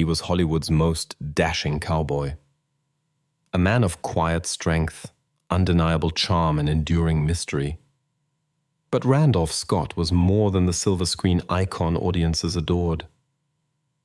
He was Hollywood's most dashing cowboy. A man of quiet strength, undeniable charm, and enduring mystery. But Randolph Scott was more than the silver screen icon audiences adored.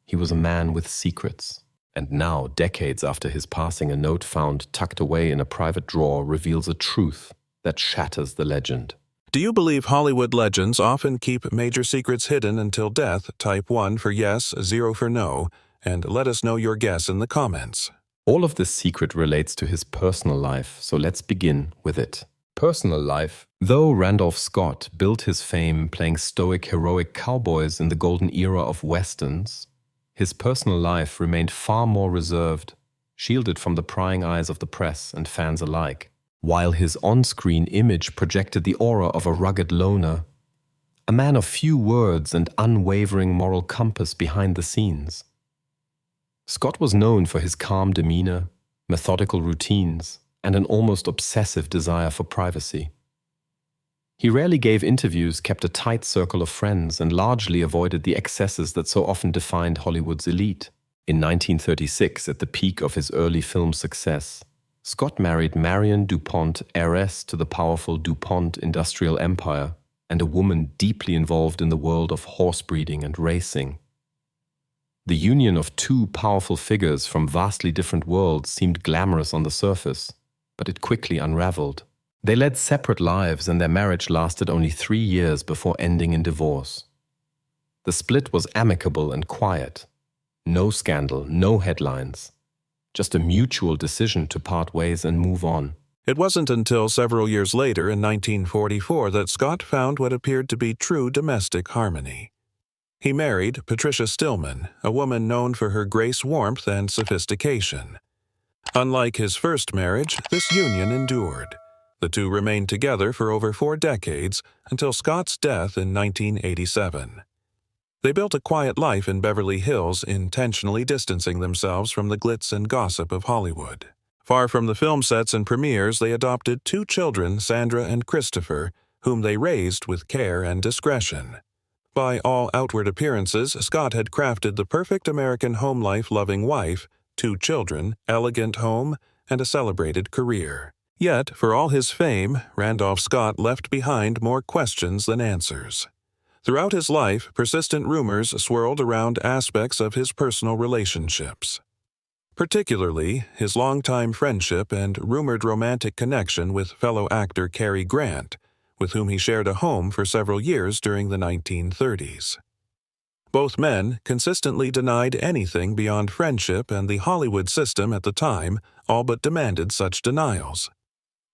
He was a man with secrets, and now, decades after his passing, a note found tucked away in a private drawer reveals a truth that shatters the legend. Do you believe Hollywood legends often keep major secrets hidden until death? Type 1 for yes, 0 for no, and let us know your guess in the comments. All of this secret relates to his personal life, so let's begin with it. Personal life. Though Randolph Scott built his fame playing stoic, heroic cowboys in the golden era of westerns, his personal life remained far more reserved, shielded from the prying eyes of the press and fans alike. While his on-screen image projected the aura of a rugged loner, a man of few words and unwavering moral compass behind the scenes. Scott was known for his calm demeanor, methodical routines, and an almost obsessive desire for privacy. He rarely gave interviews, kept a tight circle of friends, and largely avoided the excesses that so often defined Hollywood's elite. In 1936, at the peak of his early film success, Scott married Marion DuPont, heiress to the powerful DuPont industrial empire, and a woman deeply involved in the world of horse breeding and racing. The union of two powerful figures from vastly different worlds seemed glamorous on the surface, but it quickly unraveled. They led separate lives, and their marriage lasted only 3 years before ending in divorce. The split was amicable and quiet. No scandal, no headlines. Just a mutual decision to part ways and move on. It wasn't until several years later, in 1944, that Scott found what appeared to be true domestic harmony. He married Patricia Stillman, a woman known for her grace, warmth, and sophistication. Unlike his first marriage, this union endured. The two remained together for over 4 decades until Scott's death in 1987. They built a quiet life in Beverly Hills, intentionally distancing themselves from the glitz and gossip of Hollywood. Far from the film sets and premieres, they adopted 2 children, Sandra and Christopher, whom they raised with care and discretion. By all outward appearances, Scott had crafted the perfect American home life-loving wife, 2 children, elegant home, and a celebrated career. Yet, for all his fame, Randolph Scott left behind more questions than answers. Throughout his life, persistent rumors swirled around aspects of his personal relationships. Particularly, his longtime friendship and rumored romantic connection with fellow actor Cary Grant, with whom he shared a home for several years during the 1930s. Both men consistently denied anything beyond friendship, and the Hollywood system at the time all but demanded such denials.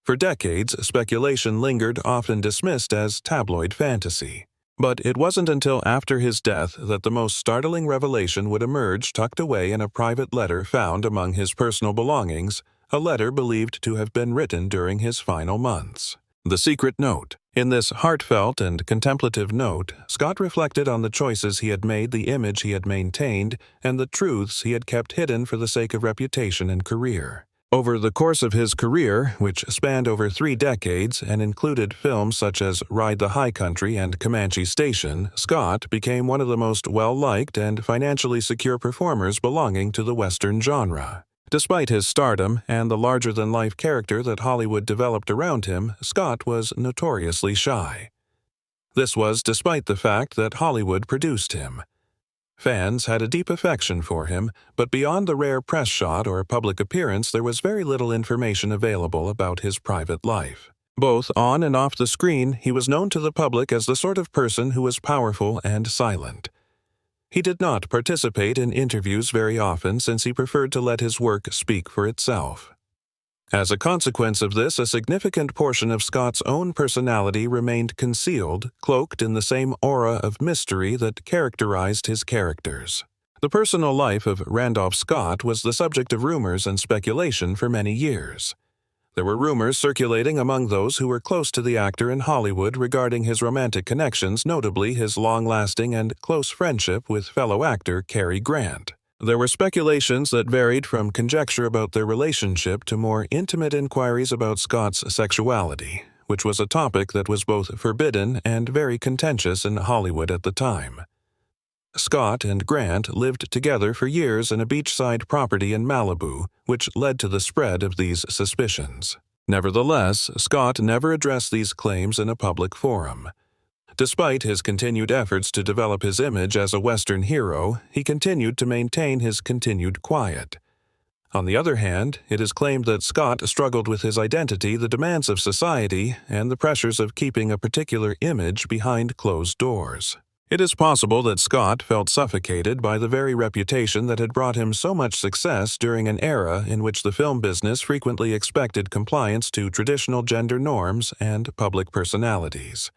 For decades, speculation lingered, often dismissed as tabloid fantasy. But it wasn't until after his death that the most startling revelation would emerge, tucked away in a private letter found among his personal belongings, a letter believed to have been written during his final months. The secret note. In this heartfelt and contemplative note, Scott reflected on the choices he had made, the image he had maintained, and the truths he had kept hidden for the sake of reputation and career. Over the course of his career, which spanned over 3 decades and included films such as Ride the High Country and Comanche Station, Scott became one of the most well-liked and financially secure performers belonging to the Western genre. Despite his stardom and the larger-than-life character that Hollywood developed around him, Scott was notoriously shy. This was despite the fact that Hollywood produced him. Fans had a deep affection for him, but beyond the rare press shot or public appearance, there was very little information available about his private life. Both on and off the screen, he was known to the public as the sort of person who was powerful and silent. He did not participate in interviews very often, since he preferred to let his work speak for itself. As a consequence of this, a significant portion of Scott's own personality remained concealed, cloaked in the same aura of mystery that characterized his characters. The personal life of Randolph Scott was the subject of rumors and speculation for many years. There were rumors circulating among those who were close to the actor in Hollywood regarding his romantic connections, notably his long-lasting and close friendship with fellow actor Cary Grant. There were speculations that varied from conjecture about their relationship to more intimate inquiries about Scott's sexuality, which was a topic that was both forbidden and very contentious in Hollywood at the time. Scott and Grant lived together for years in a beachside property in Malibu, which led to the spread of these suspicions. Nevertheless, Scott never addressed these claims in a public forum. Despite his continued efforts to develop his image as a Western hero, he continued to maintain his continued quiet. On the other hand, it is claimed that Scott struggled with his identity, the demands of society, and the pressures of keeping a particular image behind closed doors. It is possible that Scott felt suffocated by the very reputation that had brought him so much success during an era in which the film business frequently expected compliance to traditional gender norms and public personalities.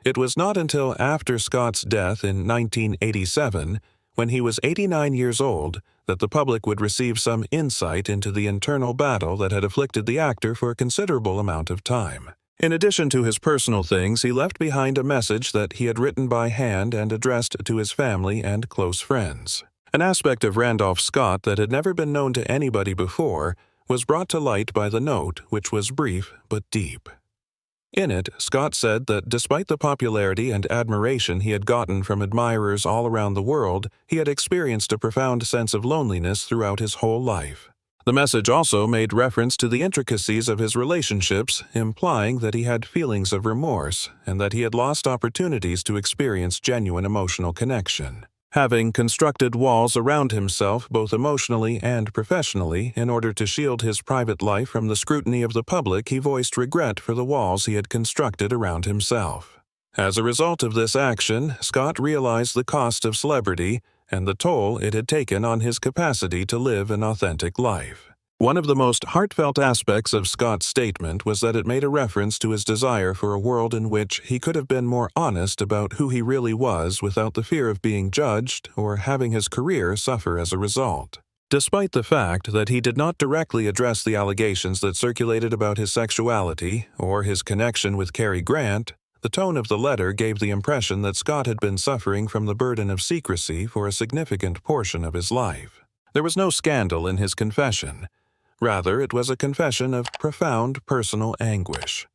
It was not until after Scott's death in 1987, when he was 89 years old, that the public would receive some insight into the internal battle that had afflicted the actor for a considerable amount of time. In addition to his personal things, he left behind a message that he had written by hand and addressed to his family and close friends. An aspect of Randolph Scott that had never been known to anybody before was brought to light by the note, which was brief but deep. In it, Scott said that despite the popularity and admiration he had gotten from admirers all around the world, he had experienced a profound sense of loneliness throughout his whole life. The message also made reference to the intricacies of his relationships, implying that he had feelings of remorse and that he had lost opportunities to experience genuine emotional connection. Having constructed walls around himself both emotionally and professionally in order to shield his private life from the scrutiny of the public, he voiced regret for the walls he had constructed around himself. As a result of this action, Scott realized the cost of celebrity and the toll it had taken on his capacity to live an authentic life. One of the most heartfelt aspects of Scott's statement was that it made a reference to his desire for a world in which he could have been more honest about who he really was without the fear of being judged or having his career suffer as a result. Despite the fact that he did not directly address the allegations that circulated about his sexuality or his connection with Cary Grant, the tone of the letter gave the impression that Scott had been suffering from the burden of secrecy for a significant portion of his life. There was no scandal in his confession. Rather, it was a confession of profound personal anguish.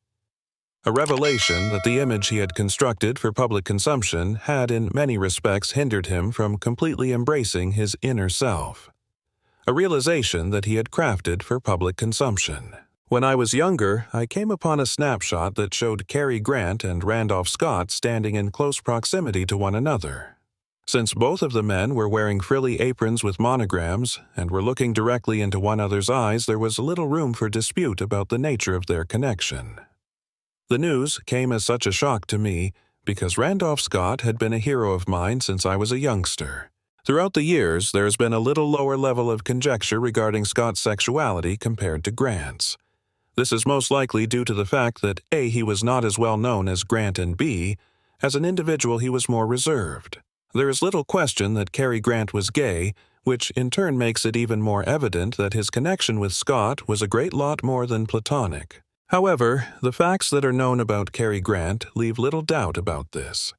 A revelation that the image he had constructed for public consumption had in many respects hindered him from completely embracing his inner self. A realization that he had crafted for public consumption. When I was younger, I came upon a snapshot that showed Cary Grant and Randolph Scott standing in close proximity to one another. Since both of the men were wearing frilly aprons with monograms and were looking directly into one another's eyes, there was little room for dispute about the nature of their connection. The news came as such a shock to me because Randolph Scott had been a hero of mine since I was a youngster. Throughout the years, there has been a little lower level of conjecture regarding Scott's sexuality compared to Grant's. This is most likely due to the fact that A, he was not as well known as Grant, and B, as an individual he was more reserved. There is little question that Cary Grant was gay, which in turn makes it even more evident that his connection with Scott was a great lot more than platonic. However, the facts that are known about Cary Grant leave little doubt about this.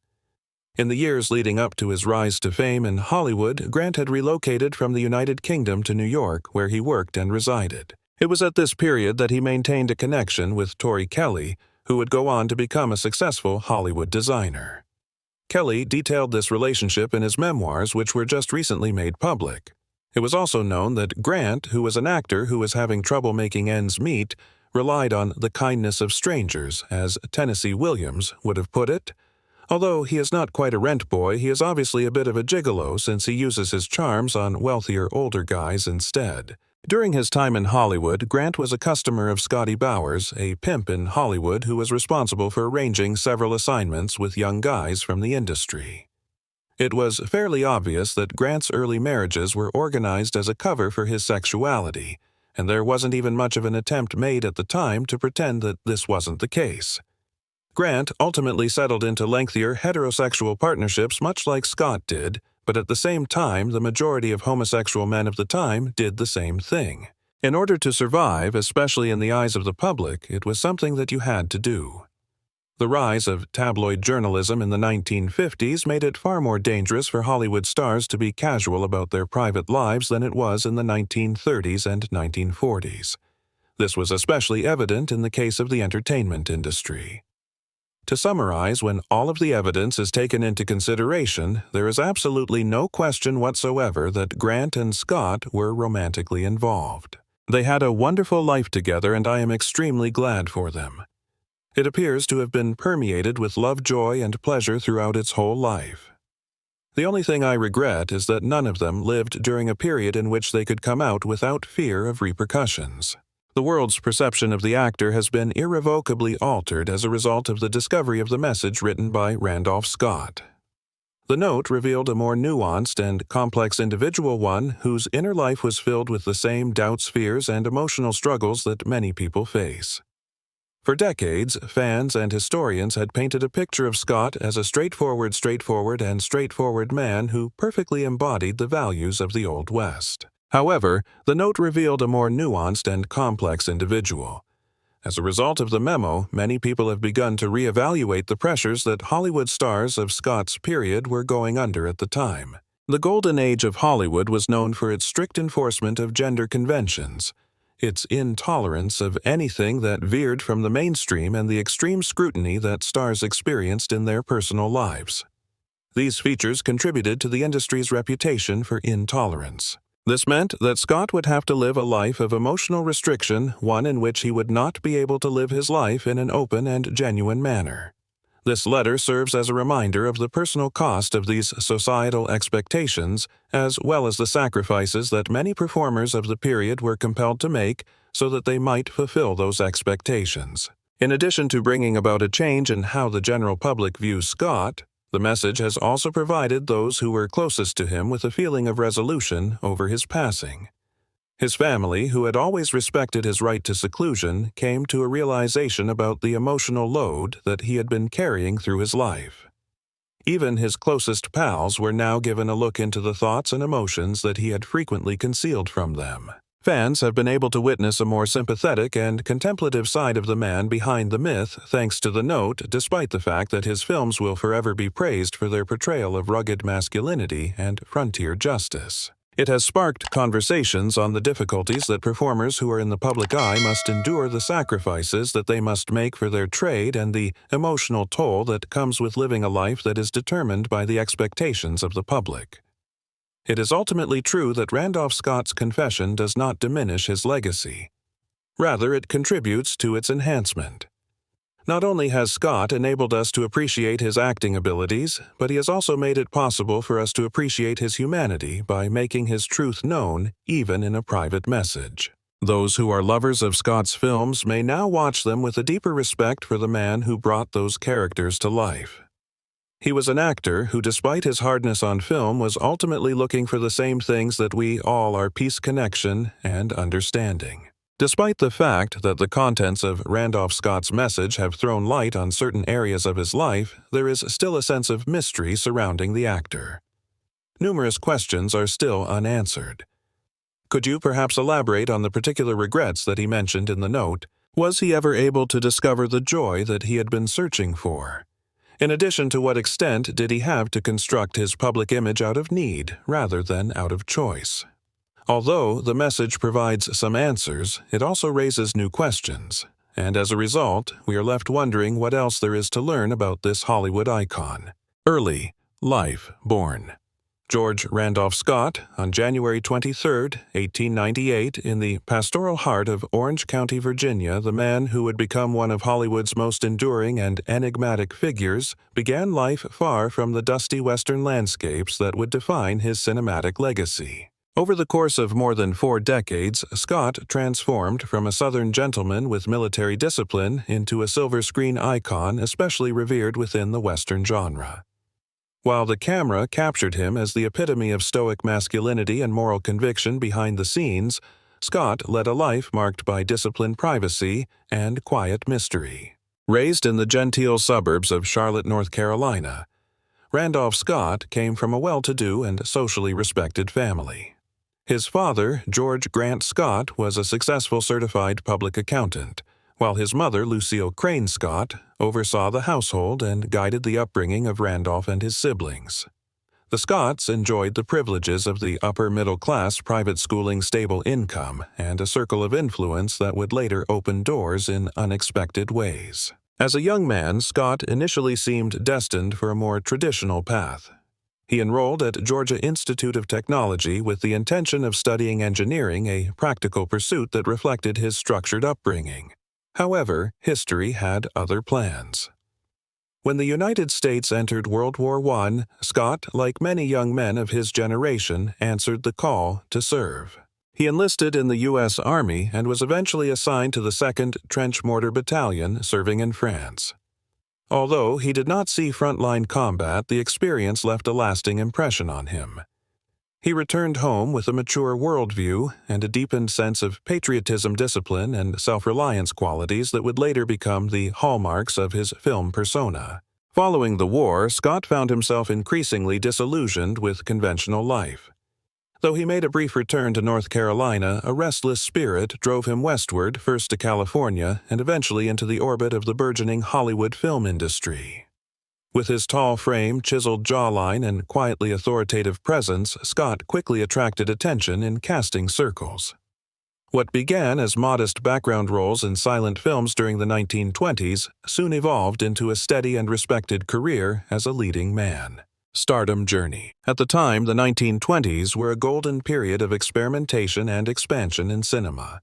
In the years leading up to his rise to fame in Hollywood, Grant had relocated from the United Kingdom to New York, where he worked and resided. It was at this period that he maintained a connection with Tori Kelly, who would go on to become a successful Hollywood designer. Kelly detailed this relationship in his memoirs, which were just recently made public. It was also known that Grant, who was an actor who was having trouble making ends meet, relied on the kindness of strangers, as Tennessee Williams would have put it. Although he is not quite a rent boy, he is obviously a bit of a gigolo since he uses his charms on wealthier older guys instead. During his time in Hollywood, Grant was a customer of Scotty Bowers, a pimp in Hollywood who was responsible for arranging several assignments with young guys from the industry. It was fairly obvious that Grant's early marriages were organized as a cover for his sexuality, and there wasn't even much of an attempt made at the time to pretend that this wasn't the case. Grant ultimately settled into lengthier heterosexual partnerships much like Scott did, but at the same time, the majority of homosexual men of the time did the same thing. In order to survive, especially in the eyes of the public, it was something that you had to do. The rise of tabloid journalism in the 1950s made it far more dangerous for Hollywood stars to be casual about their private lives than it was in the 1930s and 1940s. This was especially evident in the case of the entertainment industry. To summarize, when all of the evidence is taken into consideration, there is absolutely no question whatsoever that Grant and Scott were romantically involved. They had a wonderful life together, and I am extremely glad for them. It appears to have been permeated with love, joy, and pleasure throughout its whole life. The only thing I regret is that none of them lived during a period in which they could come out without fear of repercussions. The world's perception of the actor has been irrevocably altered as a result of the discovery of the message written by Randolph Scott. The note revealed a more nuanced and complex individual, one whose inner life was filled with the same doubts, fears, and emotional struggles that many people face. For decades, fans and historians had painted a picture of Scott as a straightforward man who perfectly embodied the values of the Old West. However, the note revealed a more nuanced and complex individual. As a result of the memo, many people have begun to reevaluate the pressures that Hollywood stars of Scott's period were going under at the time. The golden age of Hollywood was known for its strict enforcement of gender conventions, its intolerance of anything that veered from the mainstream, and the extreme scrutiny that stars experienced in their personal lives. These features contributed to the industry's reputation for intolerance. This meant that Scott would have to live a life of emotional restriction, one in which he would not be able to live his life in an open and genuine manner. This letter serves as a reminder of the personal cost of these societal expectations, as well as the sacrifices that many performers of the period were compelled to make so that they might fulfill those expectations. In addition to bringing about a change in how the general public views Scott, the message has also provided those who were closest to him with a feeling of resolution over his passing. His family, who had always respected his right to seclusion, came to a realization about the emotional load that he had been carrying through his life. Even his closest pals were now given a look into the thoughts and emotions that he had frequently concealed from them. Fans have been able to witness a more sympathetic and contemplative side of the man behind the myth thanks to the note, despite the fact that his films will forever be praised for their portrayal of rugged masculinity and frontier justice. It has sparked conversations on the difficulties that performers who are in the public eye must endure, the sacrifices that they must make for their trade, and the emotional toll that comes with living a life that is determined by the expectations of the public. It is ultimately true that Randolph Scott's confession does not diminish his legacy. Rather, it contributes to its enhancement. Not only has Scott enabled us to appreciate his acting abilities, but he has also made it possible for us to appreciate his humanity by making his truth known, even in a private message. Those who are lovers of Scott's films may now watch them with a deeper respect for the man who brought those characters to life. He was an actor who, despite his hardness on film, was ultimately looking for the same things that we all are: peace, connection, and understanding. Despite the fact that the contents of Randolph Scott's message have thrown light on certain areas of his life, there is still a sense of mystery surrounding the actor. Numerous questions are still unanswered. Could you perhaps elaborate on the particular regrets that he mentioned in the note? Was he ever able to discover the joy that he had been searching for? In addition, to what extent did he have to construct his public image out of need rather than out of choice? Although the message provides some answers, it also raises new questions, and as a result, we are left wondering what else there is to learn about this Hollywood icon. Early life born. George Randolph Scott, on January 23, 1898, in the pastoral heart of Orange County, Virginia, the man who would become one of Hollywood's most enduring and enigmatic figures, began life far from the dusty Western landscapes that would define his cinematic legacy. Over the course of more than 4 decades, Scott transformed from a Southern gentleman with military discipline into a silver screen icon especially revered within the Western genre. While the camera captured him as the epitome of stoic masculinity and moral conviction behind the scenes, Scott led a life marked by disciplined privacy and quiet mystery. Raised in the genteel suburbs of Charlotte, North Carolina, Randolph Scott came from a well-to-do and socially respected family. His father, George Grant Scott, was a successful certified public accountant, while his mother, Lucille Crane Scott, oversaw the household and guided the upbringing of Randolph and his siblings. The Scotts enjoyed the privileges of the upper-middle-class private schooling, stable income, and a circle of influence that would later open doors in unexpected ways. As a young man, Scott initially seemed destined for a more traditional path. He enrolled at Georgia Institute of Technology with the intention of studying engineering, a practical pursuit that reflected his structured upbringing. However, history had other plans. When the United States entered World War I, Scott, like many young men of his generation, answered the call to serve. He enlisted in the U.S. Army and was eventually assigned to the 2nd Trench Mortar Battalion, serving in France. Although he did not see frontline combat, the experience left a lasting impression on him. He returned home with a mature worldview and a deepened sense of patriotism, discipline, and self-reliance qualities that would later become the hallmarks of his film persona. Following the war, Scott found himself increasingly disillusioned with conventional life. Though he made a brief return to North Carolina, a restless spirit drove him westward, first to California, and eventually into the orbit of the burgeoning Hollywood film industry. With his tall frame, chiseled jawline, and quietly authoritative presence, Scott quickly attracted attention in casting circles. What began as modest background roles in silent films during the 1920s soon evolved into a steady and respected career as a leading man. Stardom Journey. At the time, the 1920s were a golden period of experimentation and expansion in cinema.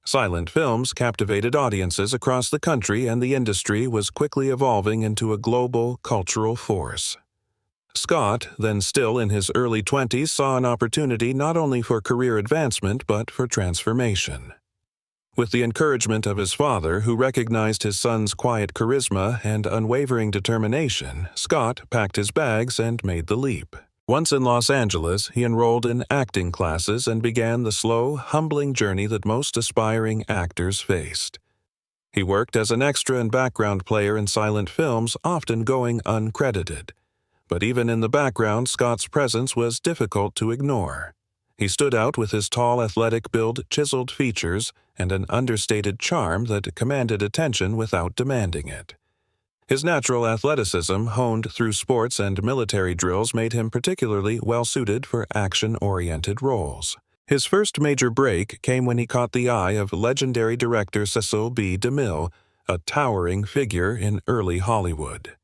Silent films captivated audiences across the country, and the industry was quickly evolving into a global cultural force. Scott, then still in his early 20s, saw an opportunity not only for career advancement but for transformation. With the encouragement of his father, who recognized his son's quiet charisma and unwavering determination, Scott packed his bags and made the leap. Once in Los Angeles, he enrolled in acting classes and began the slow, humbling journey that most aspiring actors faced. He worked as an extra and background player in silent films, often going uncredited. But even in the background, Scott's presence was difficult to ignore. He stood out with his tall, athletic build, chiseled features, and an understated charm that commanded attention without demanding it. His natural athleticism, honed through sports and military drills, made him particularly well-suited for action-oriented roles. His first major break came when he caught the eye of legendary director Cecil B. DeMille, a towering figure in early Hollywood.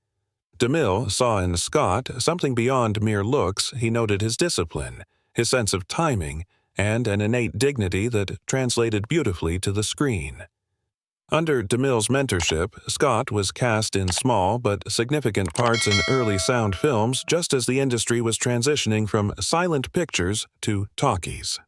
DeMille saw in Scott something beyond mere looks. He noted his discipline, his sense of timing, and an innate dignity that translated beautifully to the screen. Under DeMille's mentorship, Scott was cast in small but significant parts in early sound films, just as the industry was transitioning from silent pictures to talkies.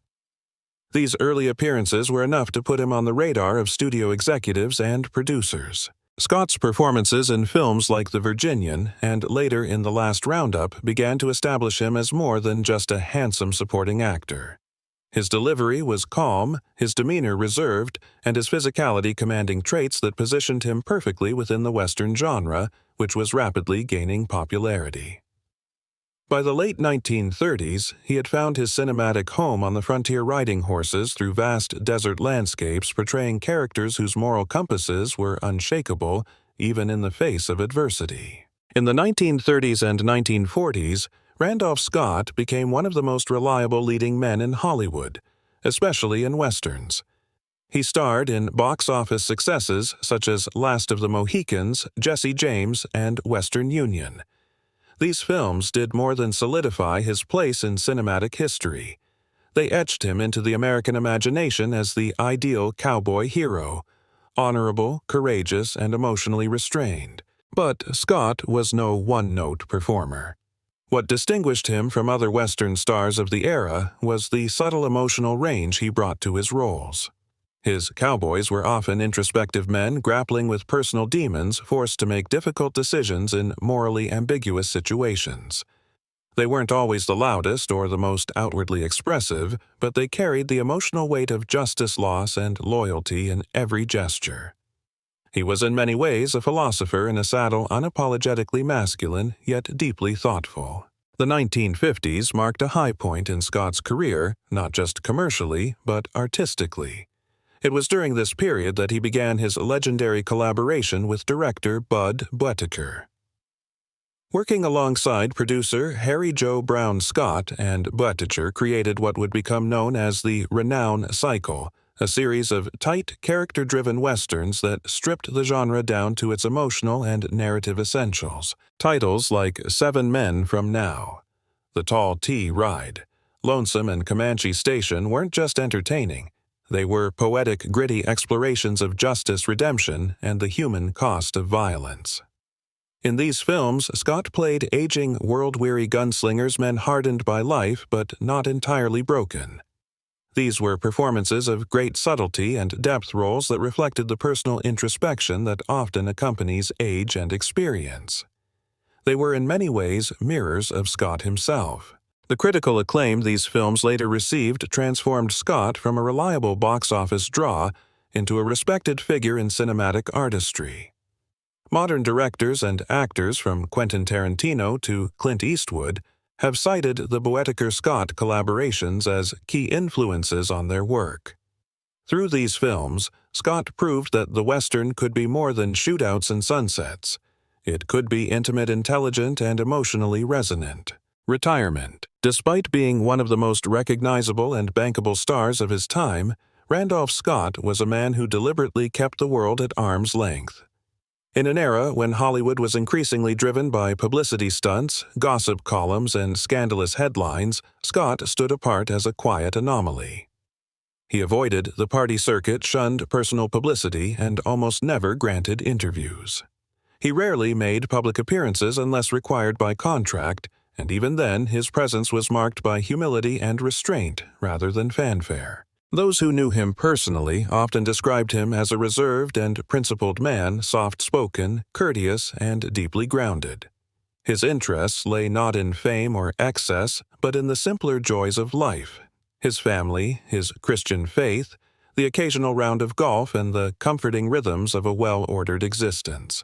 These early appearances were enough to put him on the radar of studio executives and producers. Scott's performances in films like The Virginian and later in The Last Roundup began to establish him as more than just a handsome supporting actor. His delivery was calm, his demeanor reserved, and his physicality commanding traits that positioned him perfectly within the Western genre, which was rapidly gaining popularity. By the late 1930s, he had found his cinematic home on the frontier riding horses through vast desert landscapes, portraying characters whose moral compasses were unshakable even in the face of adversity. In the 1930s and 1940s, Randolph Scott became one of the most reliable leading men in Hollywood, especially in westerns. He starred in box office successes such as Last of the Mohicans, Jesse James, and Western Union. These films did more than solidify his place in cinematic history. They etched him into the American imagination as the ideal cowboy hero, honorable, courageous, and emotionally restrained. But Scott was no one-note performer. What distinguished him from other Western stars of the era was the subtle emotional range he brought to his roles. His cowboys were often introspective men grappling with personal demons, forced to make difficult decisions in morally ambiguous situations. They weren't always the loudest or the most outwardly expressive, but they carried the emotional weight of justice, loss, and loyalty in every gesture. He was in many ways a philosopher in a saddle, unapologetically masculine, yet deeply thoughtful. The 1950s marked a high point in Scott's career, not just commercially, but artistically. It was during this period that he began his legendary collaboration with director Bud Boetticher. Working alongside producer Harry Joe Brown Scott and Boetticher created what would become known as the Renown Cycle, a series of tight, character-driven westerns that stripped the genre down to its emotional and narrative essentials. Titles like 7 Men from Now, The Tall T Ride, Lonesome and Comanche Station weren't just entertaining. They were poetic, gritty explorations of justice, redemption, and the human cost of violence. In these films, Scott played aging, world-weary gunslingers, men hardened by life but not entirely broken. These were performances of great subtlety and depth, roles that reflected the personal introspection that often accompanies age and experience. They were in many ways mirrors of Scott himself. The critical acclaim these films later received transformed Scott from a reliable box office draw into a respected figure in cinematic artistry. Modern directors and actors from Quentin Tarantino to Clint Eastwood have cited the Boetticher-Scott collaborations as key influences on their work. Through these films, Scott proved that the Western could be more than shootouts and sunsets. It could be intimate, intelligent, and emotionally resonant. Retirement. Despite being one of the most recognizable and bankable stars of his time, Randolph Scott was a man who deliberately kept the world at arm's length. In an era when Hollywood was increasingly driven by publicity stunts, gossip columns, and scandalous headlines, Scott stood apart as a quiet anomaly. He avoided the party circuit, shunned personal publicity, and almost never granted interviews. He rarely made public appearances unless required by contract, and even then his presence was marked by humility and restraint rather than fanfare. Those who knew him personally often described him as a reserved and principled man, soft-spoken, courteous, and deeply grounded. His interests lay not in fame or excess, but in the simpler joys of life: his family, his Christian faith, the occasional round of golf, and the comforting rhythms of a well-ordered existence.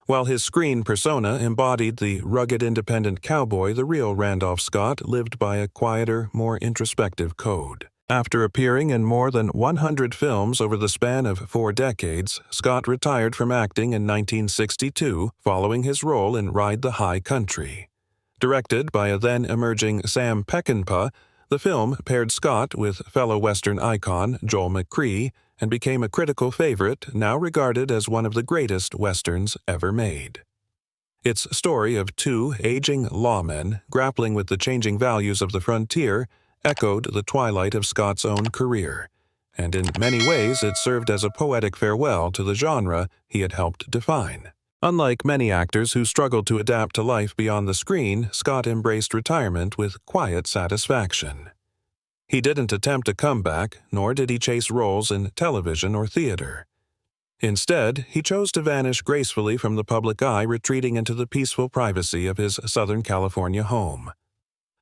While his screen persona embodied the rugged independent cowboy, the real Randolph Scott lived by a quieter, more introspective code. After appearing in more than 100 films over the span of 4 decades, Scott retired from acting in 1962 following his role in Ride the High Country. Directed by a then-emerging Sam Peckinpah, the film paired Scott with fellow Western icon Joel McCrea and became a critical favorite, now regarded as one of the greatest Westerns ever made. Its story of 2 aging lawmen grappling with the changing values of the frontier echoed the twilight of Scott's own career, and in many ways it served as a poetic farewell to the genre he had helped define. Unlike many actors who struggled to adapt to life beyond the screen, Scott embraced retirement with quiet satisfaction. He didn't attempt a comeback, nor did he chase roles in television or theater. Instead, he chose to vanish gracefully from the public eye, retreating into the peaceful privacy of his Southern California home.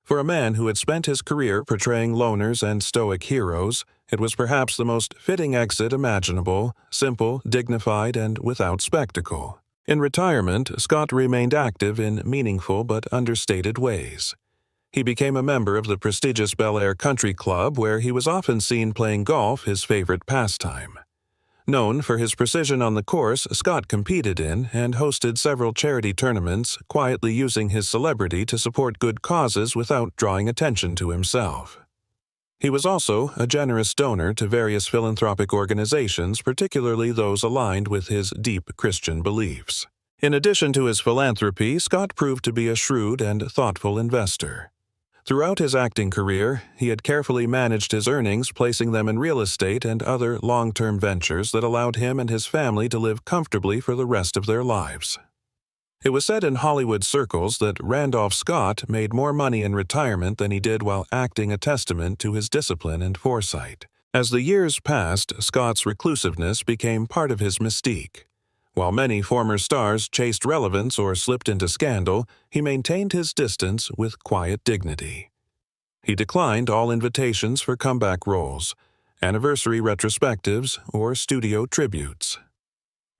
For a man who had spent his career portraying loners and stoic heroes, it was perhaps the most fitting exit imaginable: simple, dignified, and without spectacle. In retirement, Scott remained active in meaningful but understated ways. He became a member of the prestigious Bel Air Country Club, where he was often seen playing golf, his favorite pastime. Known for his precision on the course, Scott competed in and hosted several charity tournaments, quietly using his celebrity to support good causes without drawing attention to himself. He was also a generous donor to various philanthropic organizations, particularly those aligned with his deep Christian beliefs. In addition to his philanthropy, Scott proved to be a shrewd and thoughtful investor. Throughout his acting career, he had carefully managed his earnings, placing them in real estate and other long-term ventures that allowed him and his family to live comfortably for the rest of their lives. It was said in Hollywood circles that Randolph Scott made more money in retirement than he did while acting, a testament to his discipline and foresight. As the years passed, Scott's reclusiveness became part of his mystique. While many former stars chased relevance or slipped into scandal, he maintained his distance with quiet dignity. He declined all invitations for comeback roles, anniversary retrospectives, or studio tributes.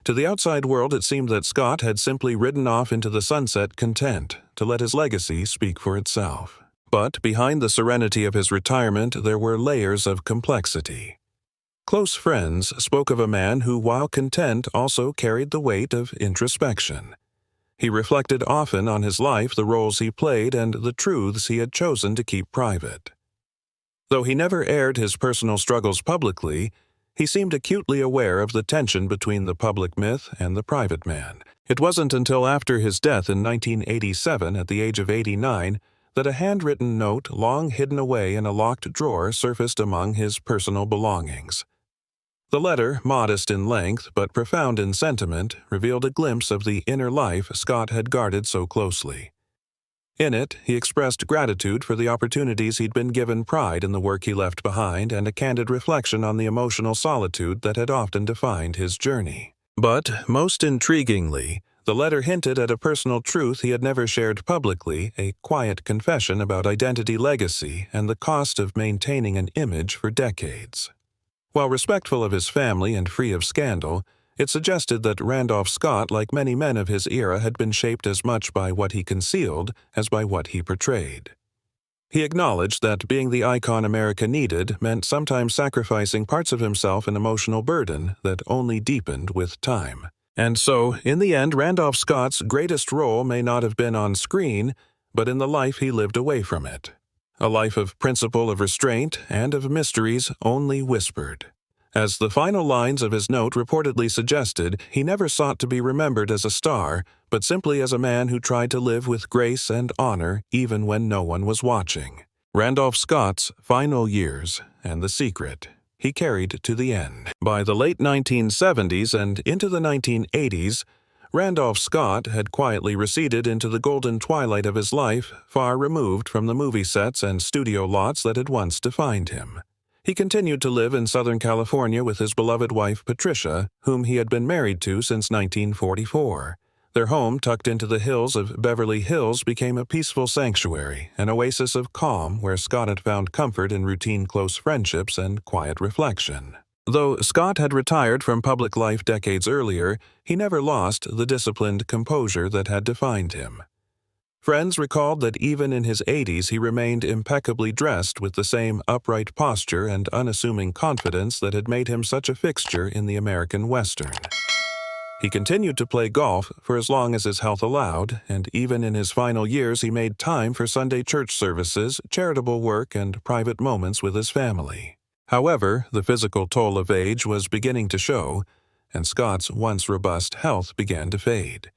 To the outside world, it seemed that Scott had simply ridden off into the sunset content to let his legacy speak for itself. But behind the serenity of his retirement, there were layers of complexity. Close friends spoke of a man who, while content, also carried the weight of introspection. He reflected often on his life, the roles he played, and the truths he had chosen to keep private. Though he never aired his personal struggles publicly, he seemed acutely aware of the tension between the public myth and the private man. It wasn't until after his death in 1987, at the age of 89, that a handwritten note long hidden away in a locked drawer surfaced among his personal belongings. The letter, modest in length but profound in sentiment, revealed a glimpse of the inner life Scott had guarded so closely. In it, he expressed gratitude for the opportunities he'd been given, pride in the work he left behind, and a candid reflection on the emotional solitude that had often defined his journey. But, most intriguingly, the letter hinted at a personal truth he had never shared publicly, a quiet confession about identity, legacy, and the cost of maintaining an image for decades. While respectful of his family and free of scandal, it suggested that Randolph Scott, like many men of his era, had been shaped as much by what he concealed as by what he portrayed. He acknowledged that being the icon America needed meant sometimes sacrificing parts of himself, an emotional burden that only deepened with time. And so, in the end, Randolph Scott's greatest role may not have been on screen, but in the life he lived away from it. A life of principle, of restraint, and of mysteries only whispered. As the final lines of his note reportedly suggested, he never sought to be remembered as a star, but simply as a man who tried to live with grace and honor even when no one was watching. Randolph Scott's final years, and the secret he carried to the end. By the late 1970s and into the 1980s, Randolph Scott had quietly receded into the golden twilight of his life, far removed from the movie sets and studio lots that had once defined him. He continued to live in Southern California with his beloved wife Patricia, whom he had been married to since 1944. Their home, tucked into the hills of Beverly Hills, became a peaceful sanctuary, an oasis of calm where Scott had found comfort in routine close friendships and quiet reflection. Though Scott had retired from public life decades earlier, he never lost the disciplined composure that had defined him. Friends recalled that even in his 80s he remained impeccably dressed with the same upright posture and unassuming confidence that had made him such a fixture in the American Western. He continued to play golf for as long as his health allowed, and even in his final years he made time for Sunday church services, charitable work, and private moments with his family. However, the physical toll of age was beginning to show, and Scott's once robust health began to fade.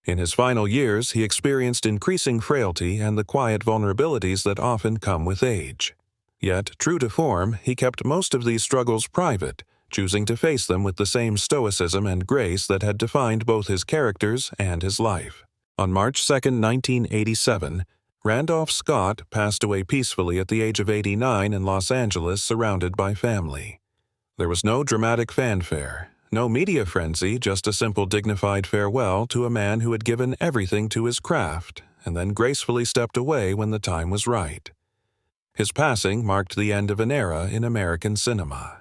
In his final years, he experienced increasing frailty and the quiet vulnerabilities that often come with age. Yet, true to form, he kept most of these struggles private, choosing to face them with the same stoicism and grace that had defined both his characters and his life. On March 2, 1987, Randolph Scott passed away peacefully at the age of 89 in Los Angeles, surrounded by family. There was no dramatic fanfare, no media frenzy, just a simple dignified farewell to a man who had given everything to his craft and then gracefully stepped away when the time was right. His passing marked the end of an era in American cinema.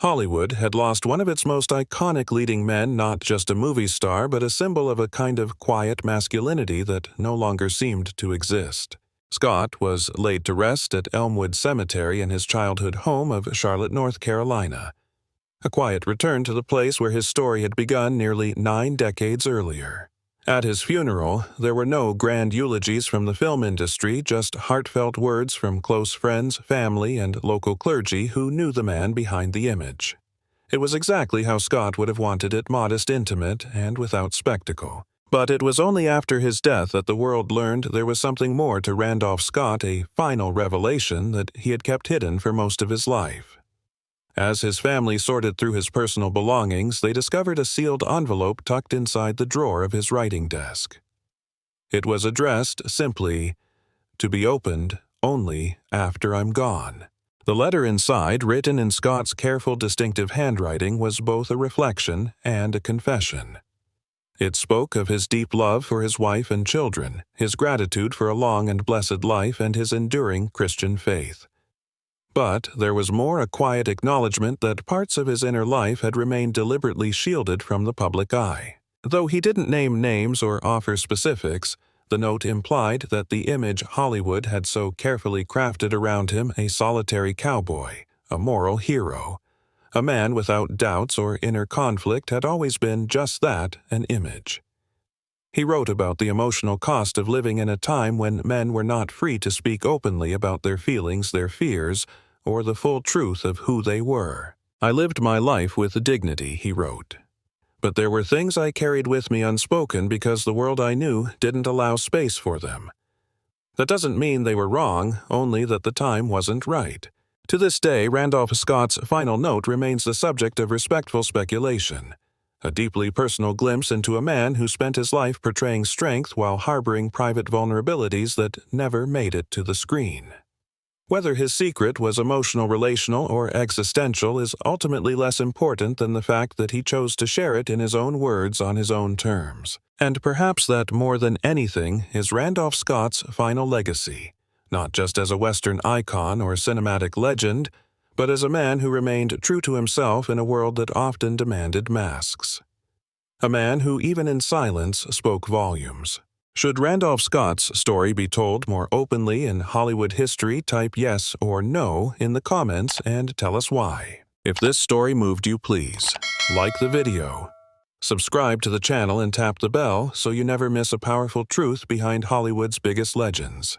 Hollywood had lost one of its most iconic leading men, not just a movie star, but a symbol of a kind of quiet masculinity that no longer seemed to exist. Scott was laid to rest at Elmwood Cemetery in his childhood home of Charlotte, North Carolina, a quiet return to the place where his story had begun nearly 9 decades earlier. At his funeral, there were no grand eulogies from the film industry, just heartfelt words from close friends, family, and local clergy who knew the man behind the image. It was exactly how Scott would have wanted it, modest, intimate, and without spectacle. But it was only after his death that the world learned there was something more to Randolph Scott, a final revelation that he had kept hidden for most of his life. As his family sorted through his personal belongings, they discovered a sealed envelope tucked inside the drawer of his writing desk. It was addressed simply, "To be opened only after I'm gone." The letter inside, written in Scott's careful, distinctive handwriting, was both a reflection and a confession. It spoke of his deep love for his wife and children, his gratitude for a long and blessed life, and his enduring Christian faith. But there was more, a quiet acknowledgement that parts of his inner life had remained deliberately shielded from the public eye. Though he didn't name names or offer specifics, the note implied that the image Hollywood had so carefully crafted around him, a solitary cowboy, a moral hero, a man without doubts or inner conflict, had always been just that, an image. He wrote about the emotional cost of living in a time when men were not free to speak openly about their feelings, their fears, or the full truth of who they were. "I lived my life with dignity," he wrote. "But there were things I carried with me unspoken because the world I knew didn't allow space for them. That doesn't mean they were wrong, only that the time wasn't right." To this day, Randolph Scott's final note remains the subject of respectful speculation, a deeply personal glimpse into a man who spent his life portraying strength while harboring private vulnerabilities that never made it to the screen. Whether his secret was emotional, relational, or existential is ultimately less important than the fact that he chose to share it in his own words on his own terms. And perhaps that, more than anything, is Randolph Scott's final legacy, not just as a Western icon or cinematic legend, but as a man who remained true to himself in a world that often demanded masks. A man who, even in silence, spoke volumes. Should Randolph Scott's story be told more openly in Hollywood history? Type yes or no in the comments and tell us why. If this story moved you, please like the video, subscribe to the channel, and tap the bell so you never miss a powerful truth behind Hollywood's biggest legends.